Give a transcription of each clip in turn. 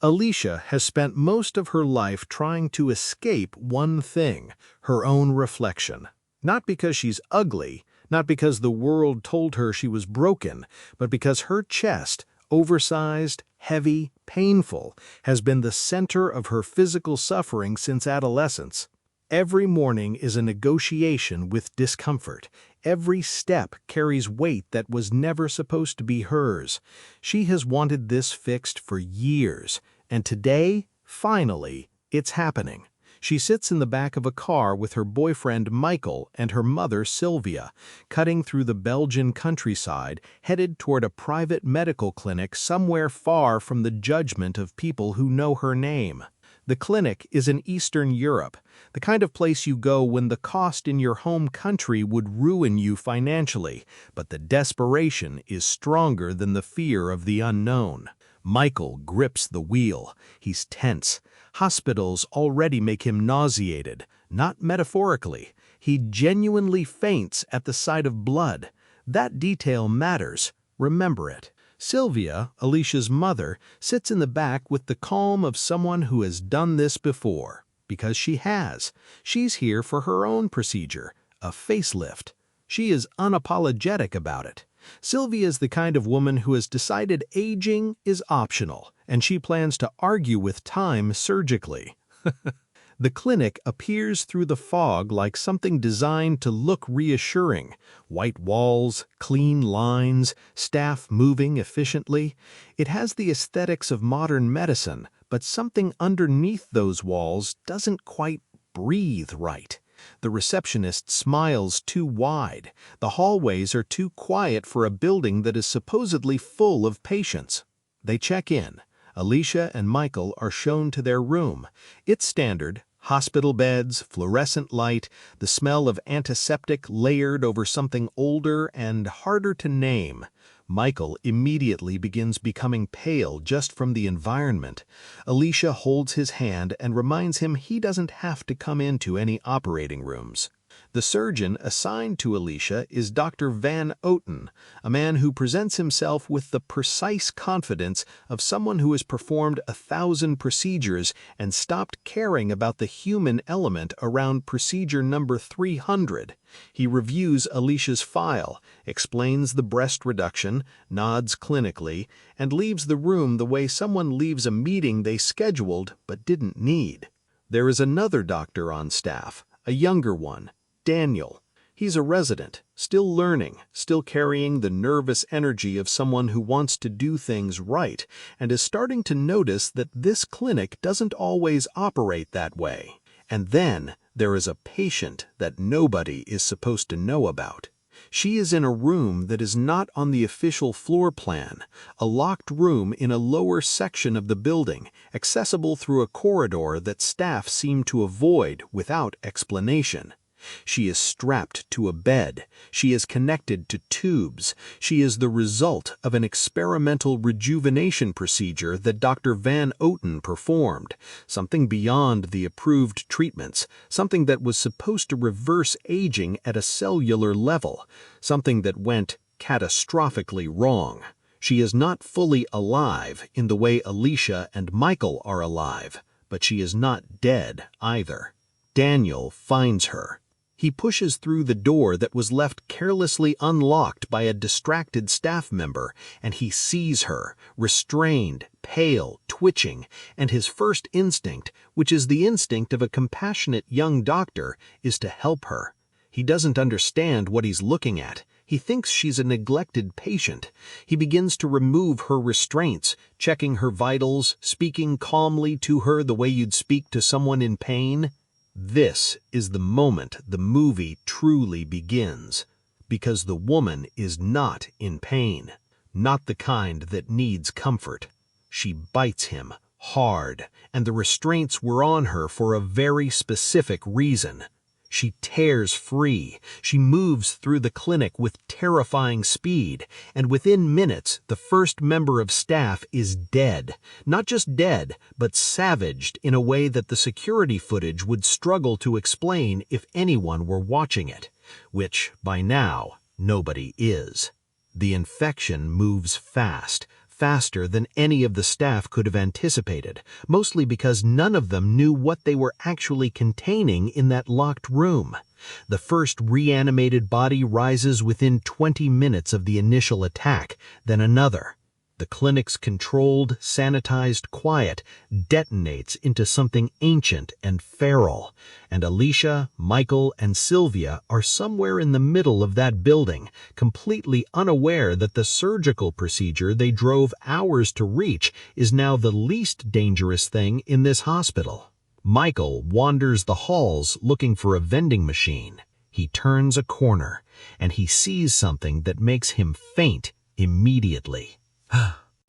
Alicia has spent most of her life trying to escape one thing, her own reflection. Not because she's ugly, not because the world told her she was broken, but because her chest, oversized, heavy, painful, has been the center of her physical suffering since adolescence. Every morning is a negotiation with discomfort. Every step carries weight that was never supposed to be hers. She has wanted this fixed for years, and today, finally, it's happening. She sits in the back of a car with her boyfriend Michael and her mother Sylvia, cutting through the Belgian countryside, headed toward a private medical clinic somewhere far from the judgment of people who know her name. The clinic is in Eastern Europe, the kind of place you go when the cost in your home country would ruin you financially, but the desperation is stronger than the fear of the unknown. Michael grips the wheel. He's tense. Hospitals already make him nauseated, not metaphorically. He genuinely faints at the sight of blood. That detail matters. Remember it. Sylvia, Alicia's mother, sits in the back with the calm of someone who has done this before. Because she has. She's here for her own procedure, a facelift. She is unapologetic about it. Sylvia is the kind of woman who has decided aging is optional, and she plans to argue with time surgically. The clinic appears through the fog like something designed to look reassuring. White walls, clean lines, staff moving efficiently. It has the aesthetics of modern medicine, but something underneath those walls doesn't quite breathe right. The receptionist smiles too wide. The hallways are too quiet for a building that is supposedly full of patients. They check in. Alicia and Michael are shown to their room. It's standard. Hospital beds, fluorescent light, the smell of antiseptic layered over something older and harder to name. Michael immediately begins becoming pale just from the environment. Alicia holds his hand and reminds him he doesn't have to come into any operating rooms. The surgeon assigned to Alicia is Dr. Van Oten, a man who presents himself with the precise confidence of someone who has performed 1,000 procedures and stopped caring about the human element around procedure number 300. He reviews Alicia's file, explains the breast reduction, nods clinically, and leaves the room the way someone leaves a meeting they scheduled but didn't need. There is another doctor on staff, a younger one, Daniel. He's a resident, still learning, still carrying the nervous energy of someone who wants to do things right, and is starting to notice that this clinic doesn't always operate that way. And then there is a patient that nobody is supposed to know about. She is in a room that is not on the official floor plan, a locked room in a lower section of the building, accessible through a corridor that staff seem to avoid without explanation. She is strapped to a bed. She is connected to tubes. She is the result of an experimental rejuvenation procedure that Dr. Van Oten performed, something beyond the approved treatments, something that was supposed to reverse aging at a cellular level, something that went catastrophically wrong. She is not fully alive in the way Alicia and Michael are alive, but she is not dead either. Daniel finds her. He pushes through the door that was left carelessly unlocked by a distracted staff member, and he sees her, restrained, pale, twitching, and his first instinct, which is the instinct of a compassionate young doctor, is to help her. He doesn't understand what he's looking at. He thinks she's a neglected patient. He begins to remove her restraints, checking her vitals, speaking calmly to her the way you'd speak to someone in pain. This is the moment the movie truly begins, because the woman is not in pain, not the kind that needs comfort. She bites him hard, and the restraints were on her for a very specific reason. She tears free. She moves through the clinic with terrifying speed, and within minutes, the first member of staff is dead. Not just dead, but savaged in a way that the security footage would struggle to explain if anyone were watching it, which, by now, nobody is. The infection moves fast, faster than any of the staff could have anticipated, mostly because none of them knew what they were actually containing in that locked room. The first reanimated body rises within 20 minutes of the initial attack, then another. The clinic's controlled, sanitized quiet detonates into something ancient and feral, and Alicia, Michael, and Sylvia are somewhere in the middle of that building, completely unaware that the surgical procedure they drove hours to reach is now the least dangerous thing in this hospital. Michael wanders the halls looking for a vending machine. He turns a corner, and he sees something that makes him faint immediately.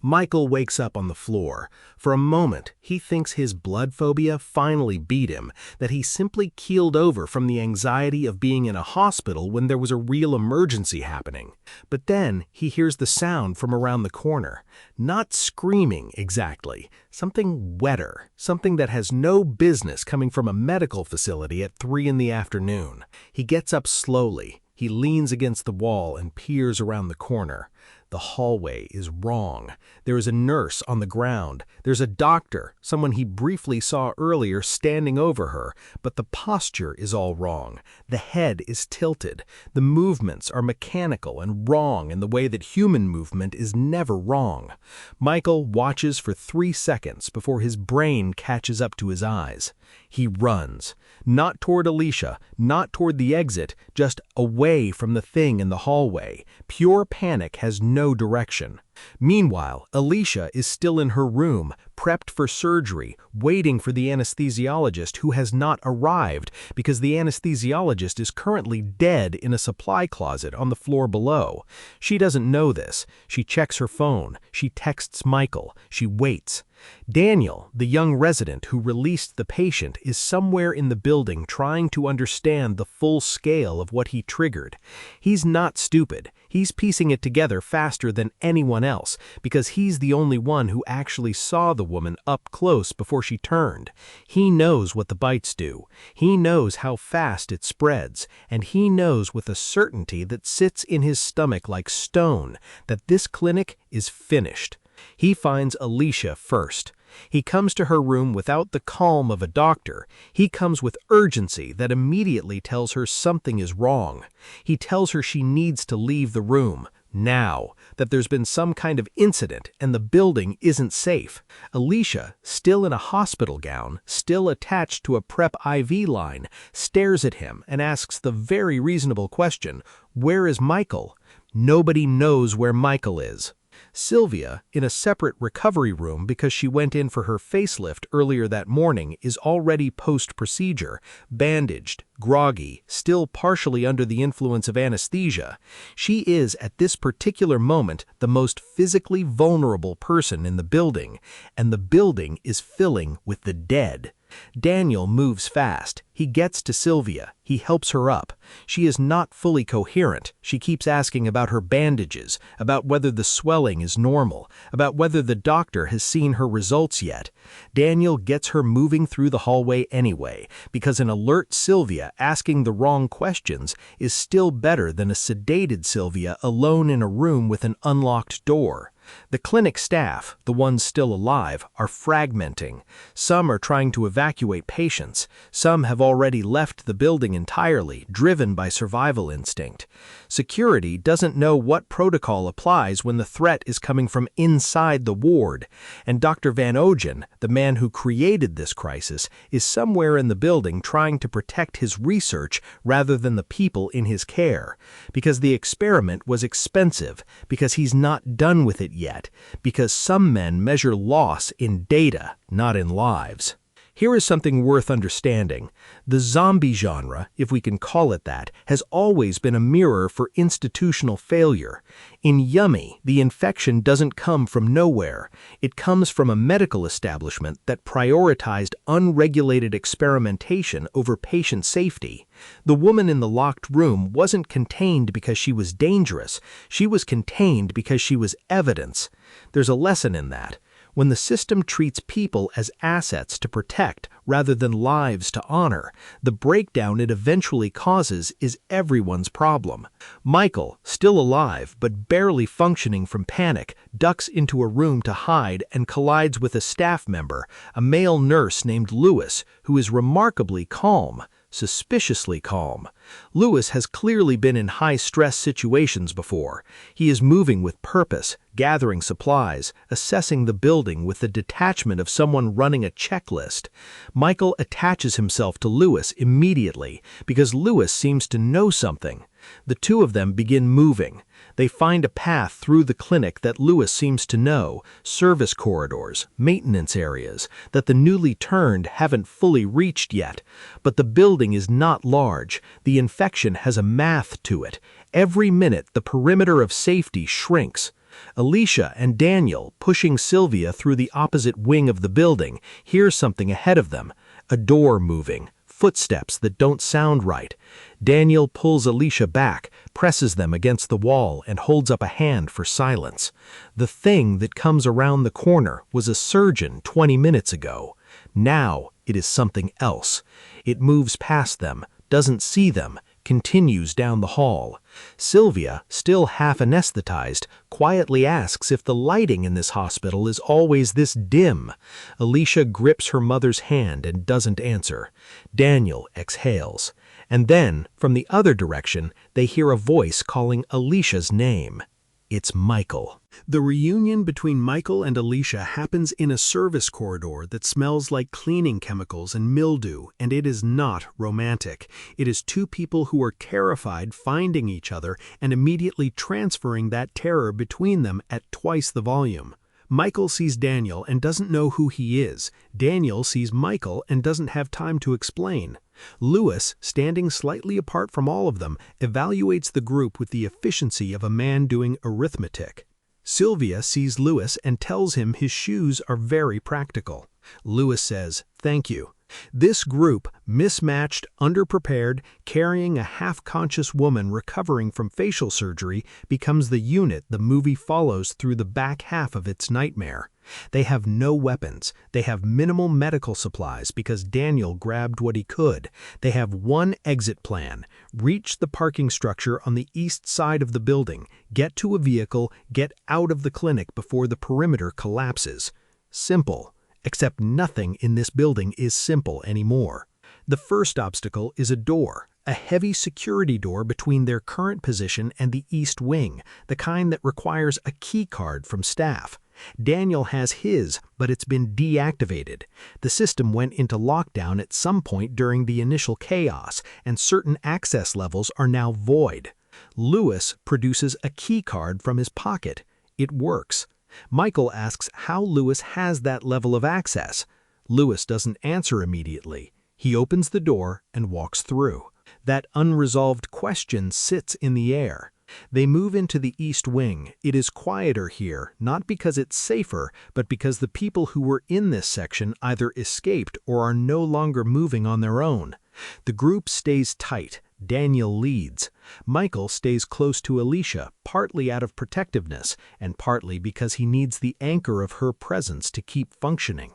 Michael wakes up on the floor. For a moment, he thinks his blood phobia finally beat him, that he simply keeled over from the anxiety of being in a hospital when there was a real emergency happening. But then he hears the sound from around the corner. Not screaming exactly, something wetter, something that has no business coming from a medical facility at 3 in the afternoon. He gets up slowly. He leans against the wall and peers around the corner. The hallway is wrong. There is a nurse on the ground. There's a doctor, someone he briefly saw earlier, standing over her, but the posture is all wrong. The head is tilted. The movements are mechanical and wrong in the way that human movement is never wrong. Michael watches for 3 seconds before his brain catches up to his eyes. He runs. Not toward Alicia, not toward the exit, just away from the thing in the hallway. Pure panic has no direction. Meanwhile, Alicia is still in her room, prepped for surgery, waiting for the anesthesiologist who has not arrived because the anesthesiologist is currently dead in a supply closet on the floor below. She doesn't know this. She checks her phone. She texts Michael. She waits. Daniel, the young resident who released the patient, is somewhere in the building trying to understand the full scale of what he triggered. He's not stupid. He's piecing it together faster than anyone else because he's the only one who actually saw the woman up close before she turned. He knows what the bites do. He knows how fast it spreads, and he knows with a certainty that sits in his stomach like stone that this clinic is finished. He finds Alicia first. He comes to her room without the calm of a doctor. He comes with urgency that immediately tells her something is wrong. He tells her she needs to leave the room, now, that there's been some kind of incident and the building isn't safe. Alicia, still in a hospital gown, still attached to a PrEP IV line, stares at him and asks the very reasonable question, "Where is Michael?" Nobody knows where Michael is. Sylvia, in a separate recovery room because she went in for her facelift earlier that morning, is already post-procedure, bandaged, groggy, still partially under the influence of anesthesia. She is, at this particular moment, the most physically vulnerable person in the building, and the building is filling with the dead. Daniel moves fast. He gets to Sylvia. He helps her up. She is not fully coherent. She keeps asking about her bandages, about whether the swelling is normal, about whether the doctor has seen her results yet. Daniel gets her moving through the hallway anyway, because an alert Sylvia asking the wrong questions is still better than a sedated Sylvia alone in a room with an unlocked door. The clinic staff, the ones still alive, are fragmenting. Some are trying to evacuate patients. Some have already left the building entirely, driven by survival instinct. Security doesn't know what protocol applies when the threat is coming from inside the ward, and Dr. Van Ogen, the man who created this crisis, is somewhere in the building trying to protect his research rather than the people in his care, because the experiment was expensive, because he's not done with it yet, because some men measure loss in data, not in lives. Here is something worth understanding. The zombie genre, if we can call it that, has always been a mirror for institutional failure. In Yummy, the infection doesn't come from nowhere. It comes from a medical establishment that prioritized unregulated experimentation over patient safety. The woman in the locked room wasn't contained because she was dangerous. She was contained because she was evidence. There's a lesson in that. When the system treats people as assets to protect rather than lives to honor, the breakdown it eventually causes is everyone's problem. Michael, still alive but barely functioning from panic, ducks into a room to hide and collides with a staff member, a male nurse named Lewis, who is remarkably calm. Suspiciously calm. Lewis has clearly been in high-stress situations before. He is moving with purpose, gathering supplies, assessing the building with the detachment of someone running a checklist. Michael attaches himself to Lewis immediately because Lewis seems to know something. The two of them begin moving. They find a path through the clinic that Lewis seems to know, service corridors, maintenance areas, that the newly turned haven't fully reached yet. But the building is not large. The infection has a math to it. Every minute, the perimeter of safety shrinks. Alicia and Daniel, pushing Sylvia through the opposite wing of the building, hear something ahead of them. A door moving. Footsteps that don't sound right. Daniel pulls Alicia back, presses them against the wall, and holds up a hand for silence. The thing that comes around the corner was a surgeon 20 minutes ago. Now it is something else. It moves past them, doesn't see them, continues down the hall. Sylvia, still half anesthetized, quietly asks if the lighting in this hospital is always this dim. Alicia grips her mother's hand and doesn't answer. Daniel exhales. And then, from the other direction, they hear a voice calling Alicia's name. It's Michael. The reunion between Michael and Alicia happens in a service corridor that smells like cleaning chemicals and mildew, and it is not romantic. It is two people who are terrified finding each other and immediately transferring that terror between them at twice the volume. Michael sees Daniel and doesn't know who he is. Daniel sees Michael and doesn't have time to explain. Lewis, standing slightly apart from all of them, evaluates the group with the efficiency of a man doing arithmetic. Sylvia sees Lewis and tells him his shoes are very practical. Lewis says, "Thank you." This group, mismatched, underprepared, carrying a half-conscious woman recovering from facial surgery, becomes the unit the movie follows through the back half of its nightmare. They have no weapons. They have minimal medical supplies because Daniel grabbed what he could. They have one exit plan: reach the parking structure on the east side of the building, get to a vehicle, get out of the clinic before the perimeter collapses. Simple. Except nothing in this building is simple anymore. The first obstacle is a door, a heavy security door between their current position and the east wing, the kind that requires a key card from staff. Daniel has his, but it's been deactivated. The system went into lockdown at some point during the initial chaos, and certain access levels are now void. Lewis produces a key card from his pocket. It works. Michael asks how Lewis has that level of access. Lewis doesn't answer immediately. He opens the door and walks through. That unresolved question sits in the air. They move into the east wing. It is quieter here, not because it's safer, but because the people who were in this section either escaped or are no longer moving on their own. The group stays tight. Daniel leads. Michael stays close to Alicia, partly out of protectiveness, and partly because he needs the anchor of her presence to keep functioning.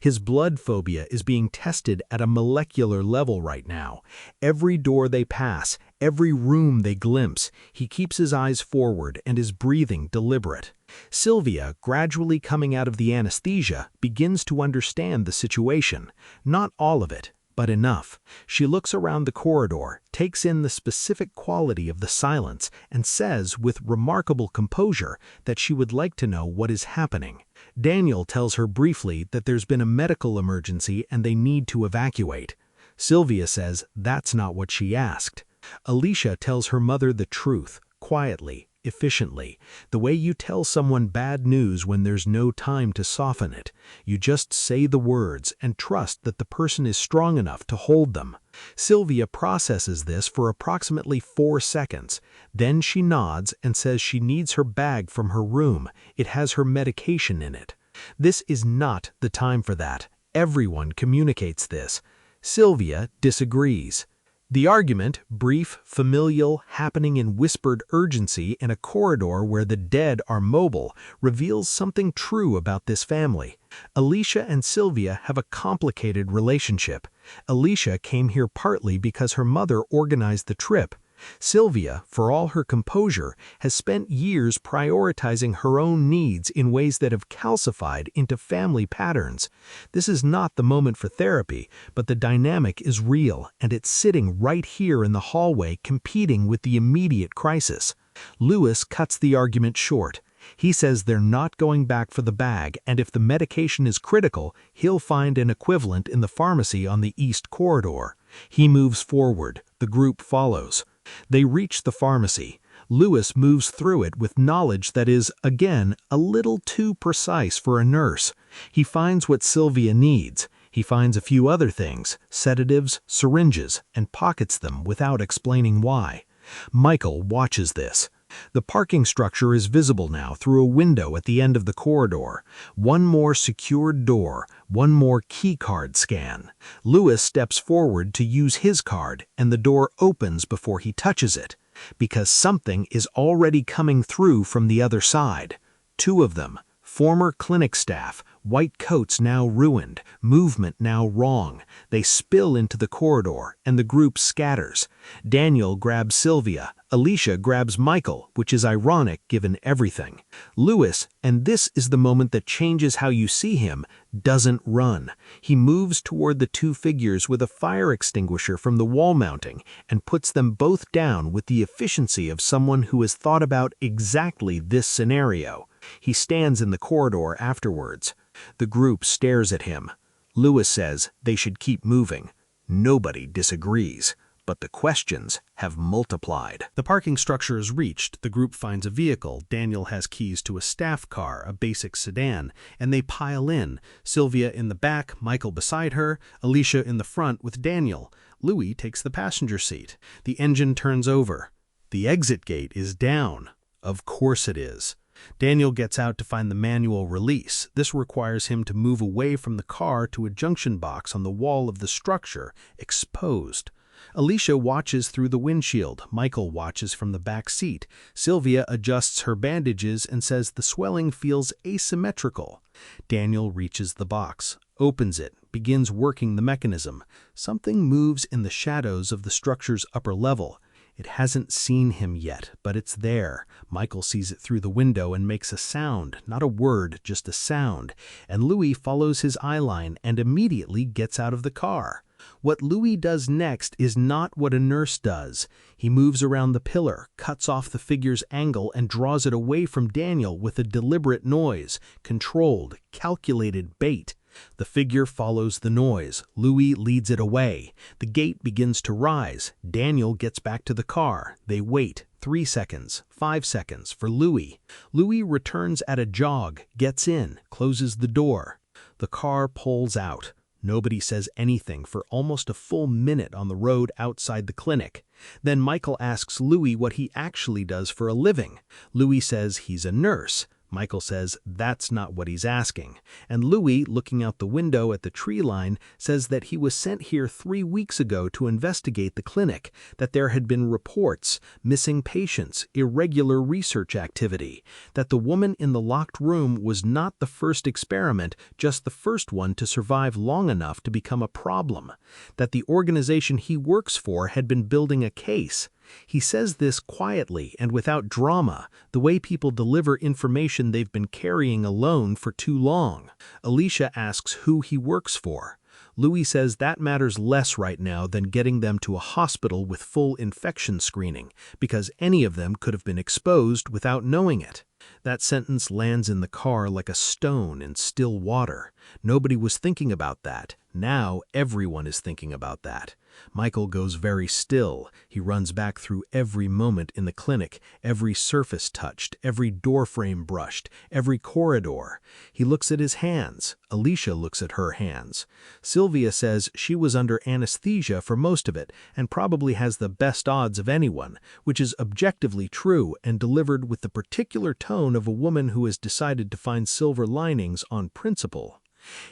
His blood phobia is being tested at a molecular level right now. Every door they pass, every room they glimpse, he keeps his eyes forward and his breathing deliberate. Sylvia, gradually coming out of the anesthesia, begins to understand the situation. Not all of it, but enough. She looks around the corridor, takes in the specific quality of the silence, and says with remarkable composure that she would like to know what is happening. Daniel tells her briefly that there's been a medical emergency and they need to evacuate. Sylvia says that's not what she asked. Alicia tells her mother the truth, quietly, efficiently, the way you tell someone bad news when there's no time to soften it. You just say the words and trust that the person is strong enough to hold them. Sylvia processes this for approximately 4 seconds. Then she nods and says she needs her bag from her room. It has her medication in it. This is not the time for that. Everyone communicates this. Sylvia disagrees. The argument, brief, familial, happening in whispered urgency in a corridor where the dead are mobile, reveals something true about this family. Alicia and Sylvia have a complicated relationship. Alicia came here partly because her mother organized the trip. Sylvia, for all her composure, has spent years prioritizing her own needs in ways that have calcified into family patterns. This is not the moment for therapy, but the dynamic is real, and it's sitting right here in the hallway competing with the immediate crisis. Lewis cuts the argument short. He says they're not going back for the bag, and if the medication is critical, he'll find an equivalent in the pharmacy on the East Corridor. He moves forward. The group follows. They reach the pharmacy. Lewis moves through it with knowledge that is, again, a little too precise for a nurse. He finds what Sylvia needs. He finds a few other things, sedatives, syringes, and pockets them without explaining why. Michael watches this. The parking structure is visible now through a window at the end of the corridor. One more secured door, one more key card scan. Lewis steps forward to use his card, and the door opens before he touches it, because something is already coming through from the other side. Two of them, former clinic staff, white coats now ruined, movement now wrong. They spill into the corridor, and the group scatters. Daniel grabs Sylvia. Alicia grabs Michael, which is ironic given everything. Lewis, and this is the moment that changes how you see him, doesn't run. He moves toward the two figures with a fire extinguisher from the wall mounting and puts them both down with the efficiency of someone who has thought about exactly this scenario. He stands in the corridor afterwards. The group stares at him. Lewis says they should keep moving. Nobody disagrees, but the questions have multiplied. The parking structure is reached. The group finds a vehicle. Daniel has keys to a staff car, a basic sedan, and they pile in. Sylvia in the back, Michael beside her, Alicia in the front with Daniel. Louis takes the passenger seat. The engine turns over. The exit gate is down. Of course it is. Daniel gets out to find the manual release. This requires him to move away from the car to a junction box on the wall of the structure, exposed. Alicia watches through the windshield. Michael watches from the back seat. Sylvia adjusts her bandages and says the swelling feels asymmetrical. Daniel reaches the box, opens it, begins working the mechanism. Something moves in the shadows of the structure's upper level. It hasn't seen him yet, but it's there. Michael sees it through the window and makes a sound, not a word, just a sound. And Louis follows his eyeline and immediately gets out of the car. What Louis does next is not what a nurse does. He moves around the pillar, cuts off the figure's angle, and draws it away from Daniel with a deliberate noise, controlled, calculated bait. The figure follows the noise. Louis leads it away. The gate begins to rise. Daniel gets back to the car. They wait 3 seconds, 5 seconds for Louis. Louis returns at a jog, gets in, closes the door. The car pulls out. Nobody says anything for almost a full minute on the road outside the clinic. Then Michael asks Louis what he actually does for a living. Louis says he's a nurse. Michael says that's not what he's asking. And Louis, looking out the window at the tree line, says that he was sent here 3 weeks ago to investigate the clinic, that there had been reports, missing patients, irregular research activity, that the woman in the locked room was not the first experiment, just the first one to survive long enough to become a problem, that the organization he works for had been building a case. He says this quietly and without drama, the way people deliver information they've been carrying alone for too long. Alicia asks who he works for. Louis says that matters less right now than getting them to a hospital with full infection screening, because any of them could have been exposed without knowing it. That sentence lands in the car like a stone in still water. Nobody was thinking about that. Now everyone is thinking about that. Michael goes very still. He runs back through every moment in the clinic, every surface touched, every doorframe brushed, every corridor. He looks at his hands. Alicia looks at her hands. Sylvia says she was under anesthesia for most of it and probably has the best odds of anyone, which is objectively true and delivered with the particular tone of a woman who has decided to find silver linings on principle.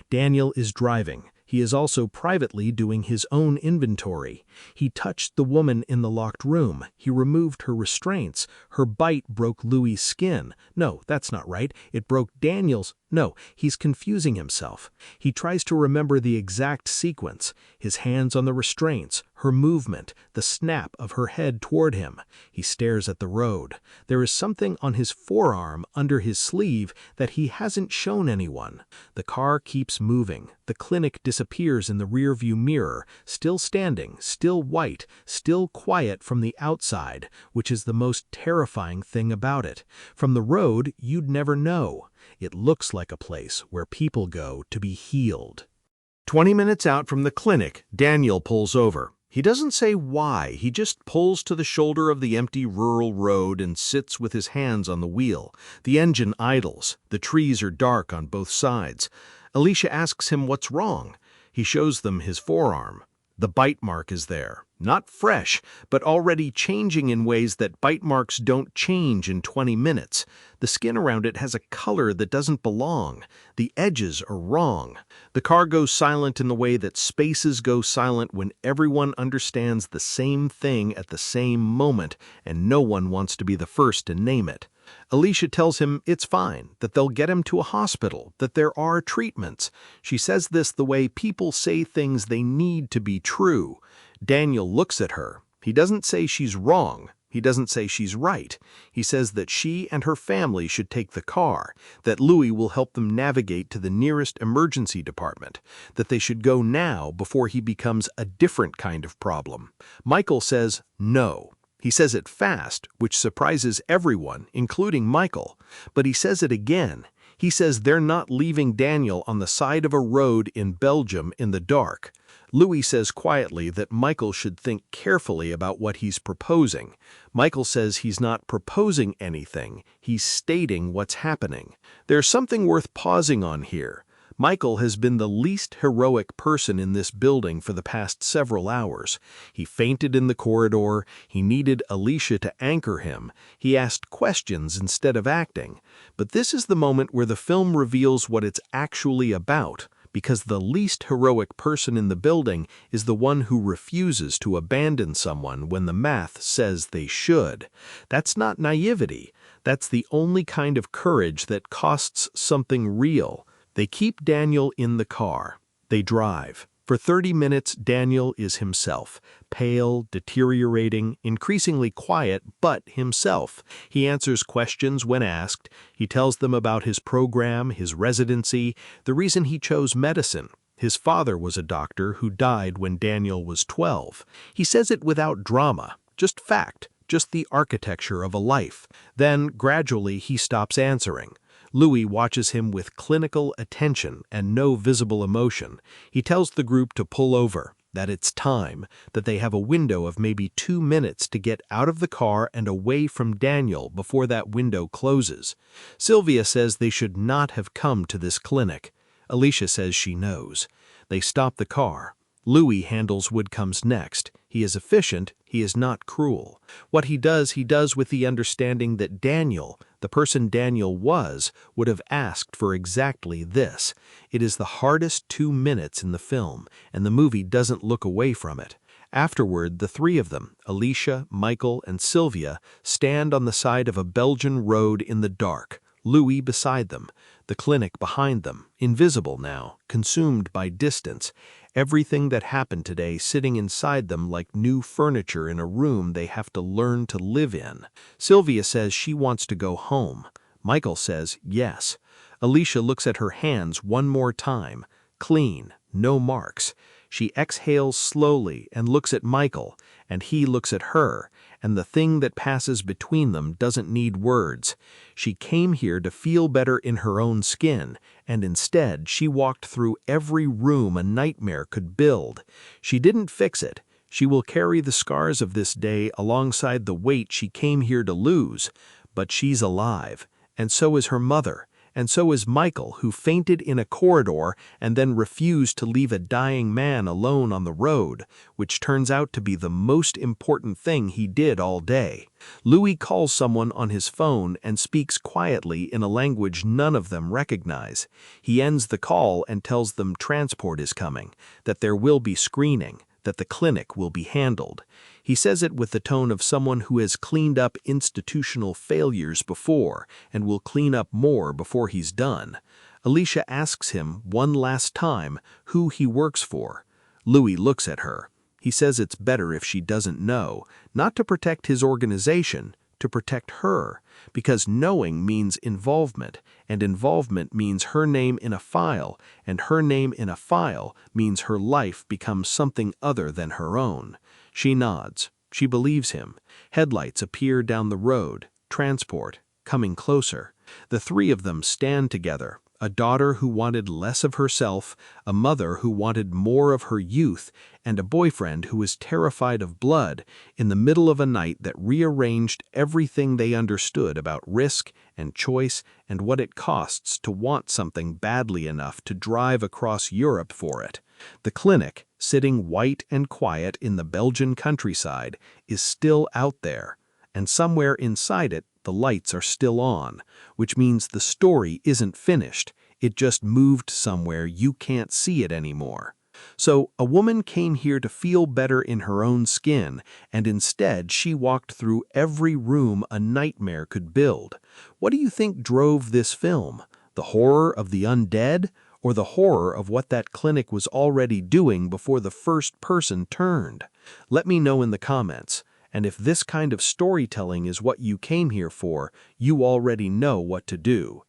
Daniel is driving. He is also privately doing his own inventory. He touched the woman in the locked room. He removed her restraints. Her bite broke Louis's skin. No, that's not right. It broke Daniel's. No, he's confusing himself. He tries to remember the exact sequence. His hands on the restraints, her movement, the snap of her head toward him. He stares at the road. There is something on his forearm under his sleeve that he hasn't shown anyone. The car keeps moving. The clinic disappears in the rearview mirror, still standing, still white, still quiet from the outside, which is the most terrifying thing about it. From the road, you'd never know. It looks like a place where people go to be healed. 20 minutes out from the clinic, Daniel pulls over. He doesn't say why, he just pulls to the shoulder of the empty rural road and sits with his hands on the wheel. The engine idles. The trees are dark on both sides. Alicia asks him what's wrong. He shows them his forearm. The bite mark is there. Not fresh, but already changing in ways that bite marks don't change in 20 minutes. The skin around it has a color that doesn't belong. The edges are wrong. The car goes silent in the way that spaces go silent when everyone understands the same thing at the same moment, and no one wants to be the first to name it. Alicia tells him it's fine, that they'll get him to a hospital, that there are treatments. She says this the way people say things they need to be true. Daniel looks at her. He doesn't say she's wrong. He doesn't say she's right. He says that she and her family should take the car, that Louis will help them navigate to the nearest emergency department, that they should go now before he becomes a different kind of problem. Michael says no. He says it fast, which surprises everyone, including Michael. But he says it again. He says they're not leaving Daniel on the side of a road in Belgium in the dark. Louis says quietly that Michael should think carefully about what he's proposing. Michael says he's not proposing anything, he's stating what's happening. There's something worth pausing on here. Michael has been the least heroic person in this building for the past several hours. He fainted in the corridor, he needed Alicia to anchor him, he asked questions instead of acting. But this is the moment where the film reveals what it's actually about, because the least heroic person in the building is the one who refuses to abandon someone when the math says they should. That's not naivety. That's the only kind of courage that costs something real. They keep Daniel in the car. They drive. For 30 minutes, Daniel is himself, pale, deteriorating, increasingly quiet, but himself. He answers questions when asked. He tells them about his program, his residency, the reason he chose medicine. His father was a doctor who died when Daniel was 12. He says it without drama, just fact, just the architecture of a life. Then, gradually, he stops answering. Louis watches him with clinical attention and no visible emotion. He tells the group to pull over, that it's time, that they have a window of maybe 2 minutes to get out of the car and away from Daniel before that window closes. Sylvia says they should not have come to this clinic. Alicia says she knows. They stop the car. Louis handles what comes next. He is efficient, he is not cruel. What he does with the understanding that Daniel, the person Daniel was, would have asked for exactly this. It is the hardest 2 minutes in the film, and the movie doesn't look away from it. Afterward, the three of them, Alicia, Michael, and Sylvia, stand on the side of a Belgian road in the dark, Louis beside them, the clinic behind them, invisible now, consumed by distance, everything that happened today sitting inside them like new furniture in a room they have to learn to live in. Sylvia says she wants to go home. Michael says yes. Alicia looks at her hands one more time, clean, no marks. She exhales slowly and looks at Michael, and he looks at her, and the thing that passes between them doesn't need words. She came here to feel better in her own skin, and instead she walked through every room a nightmare could build. She didn't fix it. She will carry the scars of this day alongside the weight she came here to lose. But she's alive, and so is her mother, And so is Michael, who fainted in a corridor and then refused to leave a dying man alone on the road, which turns out to be the most important thing he did all day. Louis calls someone on his phone and speaks quietly in a language none of them recognize. He ends the call and tells them transport is coming, that there will be screening, that the clinic will be handled. He says it with the tone of someone who has cleaned up institutional failures before and will clean up more before he's done. Alicia asks him one last time who he works for. Louis looks at her. He says it's better if she doesn't know, not to protect his organization, to protect her, because knowing means involvement, and involvement means her name in a file, and her name in a file means her life becomes something other than her own. She nods. She believes him. Headlights appear down the road, transport, coming closer. The three of them stand together, a daughter who wanted less of herself, a mother who wanted more of her youth, and a boyfriend who was terrified of blood, in the middle of a night that rearranged everything they understood about risk and choice and what it costs to want something badly enough to drive across Europe for it. The clinic, sitting white and quiet in the Belgian countryside, is still out there, and somewhere inside it, the lights are still on, which means the story isn't finished. It just moved somewhere you can't see it anymore. So a woman came here to feel better in her own skin, and instead she walked through every room a nightmare could build. What do you think drove this film? The horror of the undead, or the horror of what that clinic was already doing before the first person turned? Let me know in the comments. And if this kind of storytelling is what you came here for, you already know what to do.